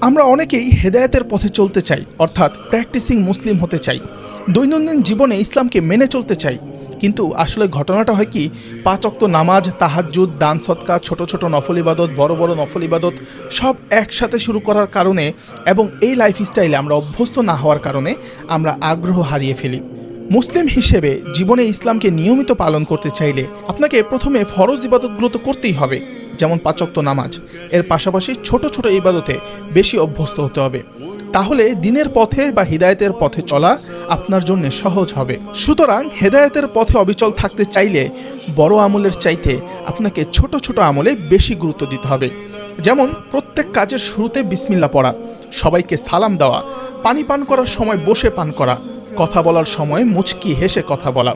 আমরা অনেকেই হেদায়েতের পথে চলতে চাই, অর্থাৎ প্র্যাকটিসিং মুসলিম হতে চাই, দৈনন্দিন জীবনে ইসলামকে মেনে চলতে চাই। কিন্তু আসলে ঘটনাটা হয় কি, 5 ওয়াক্ত নামাজ, তাহাজ্জুদ, দান সদকা, ছোট ছোট নফল ইবাদত, বড় বড় নফল ইবাদত সব একসাথে শুরু করার কারণে এবং এই লাইফস্টাইলে আমরা অভ্যস্ত না হওয়ার কারণে আমরা আগ্রহ হারিয়ে ফেলি। মুসলিম হিসেবে জীবনে ইসলামকে নিয়মিত পালন করতে চাইলে আপনাকে প্রথমে ফরজ ইবাদতগুলো তো করতেই হবে, যেমন 5 ওয়াক্ত নামাজ। এর পাশাপাশি ছোট ছোট ইবাদতে বেশি অভ্যস্ত হতে হবে। তাহলে দিনের পথে বা হিদায়েতের পথে চলা আপনার জন্য সহজ হবে। সুতরাং হেদায়েতের পথে অবিচল থাকতে চাইলে বড় আমলের চাইতে আপনাকে ছোট ছোট আমলে বেশি গুরুত্ব দিতে হবে। যেমন প্রত্যেক কাজের শুরুতে বিসমিল্লাহ পড়া, সবাইকে সালাম দেওয়া, পানি পান করার সময় বসে পান করা, কথা বলার সময় মুচকি হেসে কথা বলা।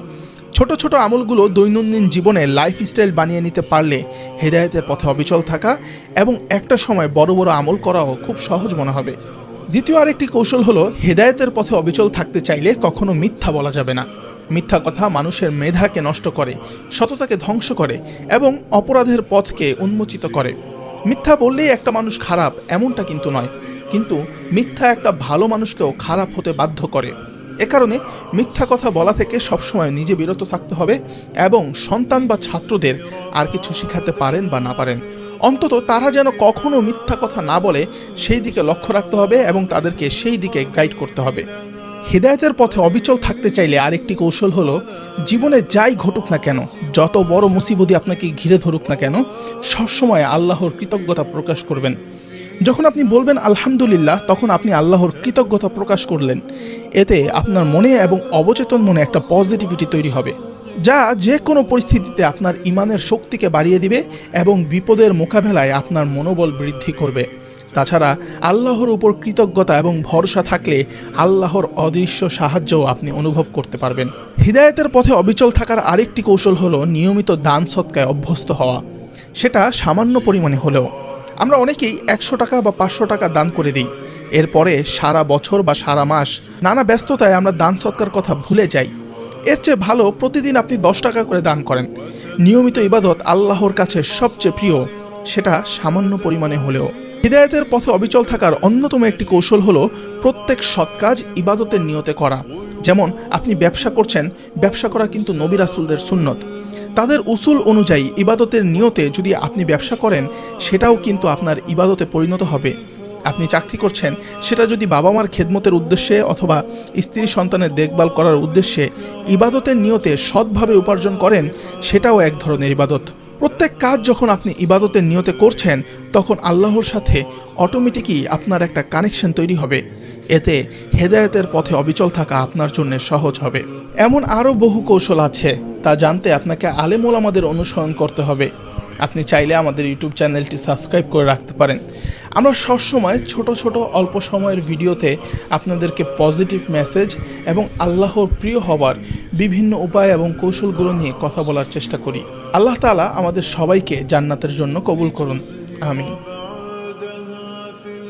ছোট ছোট আমলগুলো দৈনন্দিন জীবনে লাইফস্টাইল বানিয়ে নিতে পারলে হেদায়েতের পথে অবিচল থাকা এবং একটা সময় বড় বড় আমল করাও খুব সহজ মনে হবে। দ্বিতীয় আরেকটি কৌশল হলো, হেদায়েতের পথে অবিচল থাকতে চাইলে কখনো মিথ্যা বলা যাবে না। মিথ্যা কথা মানুষের মেধাকে নষ্ট করে, সততাকে ধ্বংস করে এবং অপরাধের পথকে উন্মোচিত করে। মিথ্যা বললেই একটা মানুষ খারাপ এমনটা কিন্তু নয়, কিন্তু মিথ্যা একটা ভালো মানুষকেও খারাপ হতে বাধ্য করে। এ কারণে মিথ্যা কথা বলা থেকে সবসময় নিজে বিরত থাকতে হবে এবং সন্তান বা ছাত্রদের আর কিছু শিখাতে পারেন বা না পারেন, অন্তত তারা যেন কখনো মিথ্যা কথা না বলে সেই দিকে লক্ষ্য রাখতে হবে এবং তাদেরকে সেই দিকে গাইড করতে হবে। হিদায়াতের পথে অবিচল থাকতে চাইলে আরেকটি কৌশল হলো, জীবনে যাই ঘটুক না কেন, যত বড় মুসিবতই আপনাকে ঘিরে ধরুক না কেন, সবসময় আল্লাহর কৃতজ্ঞতা প্রকাশ করবেন। যখন আপনি বলবেন আলহামদুলিল্লাহ, তখন আপনি আল্লাহর কৃতজ্ঞতা প্রকাশ করলেন। এতে আপনার মনে এবং অবচেতন মনে একটা পজিটিভিটি তৈরি হবে, যা যে কোনো পরিস্থিতিতে আপনার ইমানের শক্তিকে বাড়িয়ে দিবে এবং বিপদের মোকাবেলায় আপনার মনোবল বৃদ্ধি করবে। তাছাড়া আল্লাহর উপর কৃতজ্ঞতা এবং ভরসা থাকলে আল্লাহর অদৃশ্য সাহায্যও আপনি অনুভব করতে পারবেন। হিদায়াতের পথে অবিচল থাকার আরেকটি কৌশল হলো নিয়মিত দান সদকায় অভ্যস্ত হওয়া, সেটা সামান্য পরিমাণে হলেও। আমরা অনেকেই 100 টাকা বা 500 টাকা দান করে দিই, এরপরে সারা বছর বা সারা মাস নানা ব্যস্ততায় আমরা দান সদকার কথা ভুলে যাই। এর চেয়ে ভালো প্রতিদিন আপনি 10 টাকা করে দান করেন। নিয়মিত ইবাদত আল্লাহর কাছে সবচেয়ে প্রিয়, সেটা সামান্য পরিমাণে হলেও। হিদায়াতের পথে অবিচল থাকার অন্যতম একটি কৌশল হলো প্রত্যেক সৎ কাজ ইবাদতের নিয়তে করা। যেমন আপনি ব্যবসা করছেন, ব্যবসা করা কিন্তু নবী রাসূলদের সুন্নত। তাদের উসুল অনুযায়ী ইবাদতের নিয়তে যদি আপনি ব্যবসা করেন, সেটাও কিন্তু আপনার ইবাদতে পরিণত হবে। আপনি চাকরি করছেন, সেটা যদি বাবা মার খেদমতের উদ্দেশ্যে অথবা স্ত্রী সন্তানের দেখভাল করার উদ্দেশ্যে ইবাদতের নিয়তে সৎভাবে উপার্জন করেন, সেটাও এক ধরনের ইবাদত। প্রত্যেক কাজ যখন আপনি ইবাদতের নিয়তে করছেন, তখন আল্লাহর সাথে অটোমেটিকই আপনার একটা কানেকশন তৈরি হবে। এতে হেদায়েতের পথে অবিচল থাকা আপনার জন্য সহজ হবে। এমন আরও বহু কৌশল আছে, তা জানতে আপনাকে আলেম ওলামাদের অনুসরণ করতে হবে। আপনি চাইলে আমাদের ইউটিউব চ্যানেলটি সাবস্ক্রাইব করে রাখতে পারেন। আমরা সবসময় ছোট ছোট অল্প সময়ের ভিডিওতে আপনাদেরকে পজিটিভ মেসেজ এবং আল্লাহর প্রিয় হবার বিভিন্ন উপায় এবং কৌশলগুলো নিয়ে কথা বলার চেষ্টা করি। আল্লাহ তাআলা আমাদের সবাইকে জান্নাতের জন্য কবুল করুন, আমিন।